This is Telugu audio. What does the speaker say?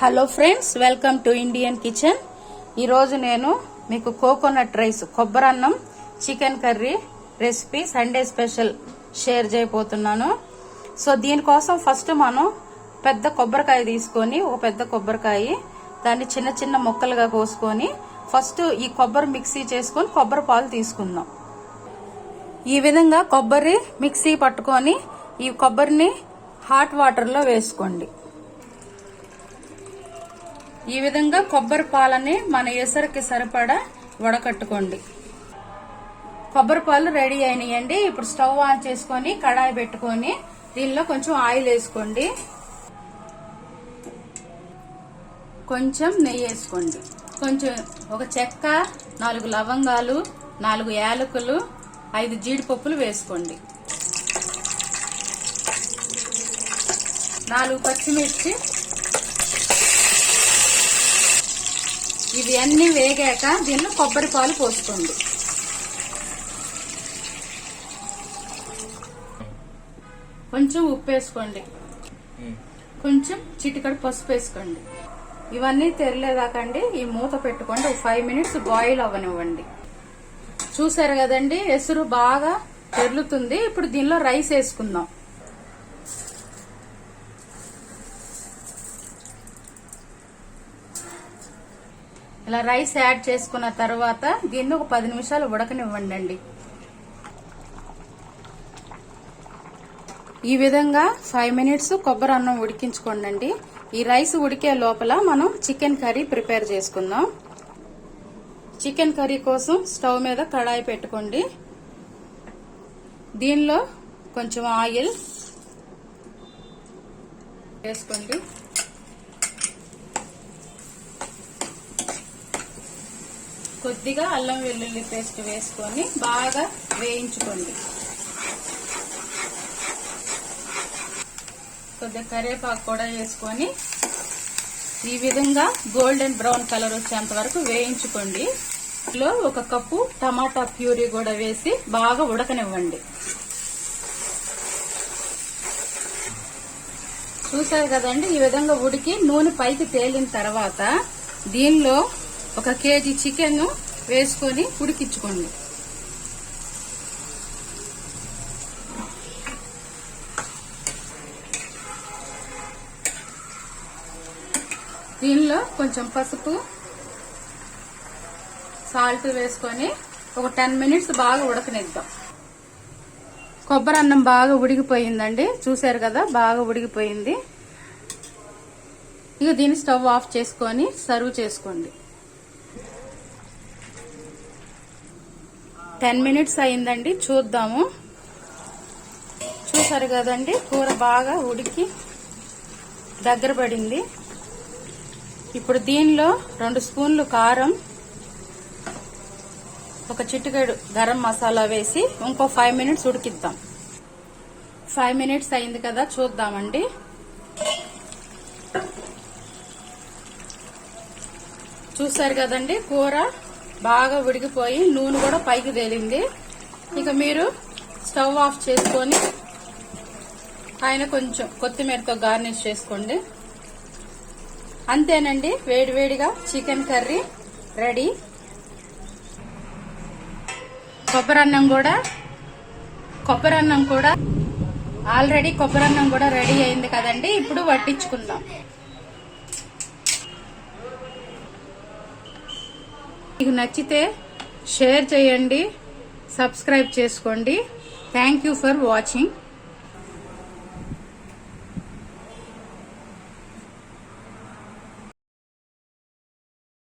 Hello friends, welcome to Indian kitchen. ఈరోజు నేను మీకు కోకోనట్ రైస్, కొబ్బరన్నం, chicken curry recipe Sunday special share చేయబోతున్నాను. సో దీనికోసం ఫస్ట్ మనం పెద్ద కొబ్బరికాయ తీసుకొని, ఒక పెద్ద కొబ్బరికాయ దాన్ని చిన్న చిన్న ముక్కలుగా కోసుకొని ఫస్ట్ ఈ కొబ్బరి మిక్సీ చేసుకొని కొబ్బరి పాలు తీసుకుందాం. ఈ విధంగా కొబ్బరి మిక్సీ పట్టుకొని ఈ కొబ్బరిని హాట్ వాటర్లో వేసుకోండి. ఈ విధంగా కొబ్బరి పాలని మన ఎసరికి సరిపడా వడకట్టుకోండి. కొబ్బరి పాలు రెడీ అయినాయండి. ఇప్పుడు స్టవ్ ఆన్ చేసుకొని కడాయి పెట్టుకొని దీనిలో కొంచెం ఆయిల్ వేసుకోండి, కొంచెం నెయ్యి వేసుకోండి, కొంచెం ఒక చెక్క, 4 లవంగాలు, 4 యాలకులు, 5 జీడిపప్పులు వేసుకోండి, 4 పచ్చిమిర్చి. ఇవి అన్ని వేగాక దీనిలో కొబ్బరి పాలు పోసుకోండి. కొంచెం ఉప్పు వేసుకోండి, కొంచెం చిటికడు పసుపు వేసుకోండి. ఇవన్నీ తెరలేదాకండి ఈ మూత పెట్టుకోండి. ఒక 5 మినిట్స్ బాయిల్ అవ్వనివ్వండి. చూసారు కదండి, ఎసురు బాగా తెరులుతుంది. ఇప్పుడు దీనిలో రైస్ వేసుకుందాం. ఇలా రైస్ యాడ్ చేసుకున్న తర్వాత దీన్ని ఒక 10 నిమిషాలు ఉడకనివ్వండి. ఈ విధంగా 5 మినిట్స్ కొబ్బరి అన్నం ఉడికించుకోండి. ఈ రైస్ ఉడికే లోపల మనం చికెన్ కర్రీ ప్రిపేర్ చేసుకుందాం. చికెన్ కర్రీ కోసం స్టవ్ మీద కడాయి పెట్టుకోండి. దీనిలో కొంచెం ఆయిల్ వేసుకోండి, కొద్దిగా అల్లం వెల్లుల్లి పేస్ట్ వేసుకొని బాగా వేయించుకోండి. కొద్దిగా కరివేపాకు కూడా వేసుకొని ఈ విధంగా గోల్డెన్ బ్రౌన్ కలర్ వచ్చేంత వరకు వేయించుకోండి. ఇందులో 1 కప్పు టమాటా ప్యూరీ కూడా వేసి బాగా ఉడకనివ్వండి. చూసారు కదండి, ఈ విధంగా ఉడికి నూనె పైకి తేలిన తర్వాత దీనిలో 1 కేజీ చికెన్ వేసుకొని ఉడికించుకోండి. దీనిలో కొంచెం పసుపు, సాల్ట్ వేసుకొని ఒక 10 మినిట్స్ బాగా ఉడకనిద్దాం. కొబ్బరి అన్నం బాగా ఉడికిపోయిందండి. చూసారు కదా, బాగా ఉడికిపోయింది. ఇక దీన్ని స్టవ్ ఆఫ్ చేసుకొని సర్వ్ చేసుకోండి. 10 మినిట్స్ అయిందండి, చూద్దాము. చూసారు కదండి, కూర బాగా ఉడికి దగ్గర పడింది. ఇప్పుడు దీనిలో 2 స్పూన్లు కారం, 1 చిటికెడు గరం మసాలా వేసి ఇంకో 5 మినిట్స్ ఉడికిద్దాం. 5 మినిట్స్ అయింది కదా, చూద్దామండి. చూసారు కదండి, కూర బాగా ఉడికిపోయి నూనె కూడా పైకి తేలింది. ఇక మీరు స్టవ్ ఆఫ్ చేసుకొని పైన కొంచెం కొత్తిమీరతో గార్నిష్ చేసుకోండి. అంతేనండి, వేడివేడిగా చికెన్ కర్రీ రెడీ. కొబ్బరన్నం కూడా ఆల్రెడీ కొబ్బరన్నం కూడా రెడీ అయింది కదండి. ఇప్పుడు వడ్డించుకుందాం. మీకు నచ్చితే షేర్ చేయండి, సబ్స్క్రైబ్ చేసుకోండి. Thank you for watching.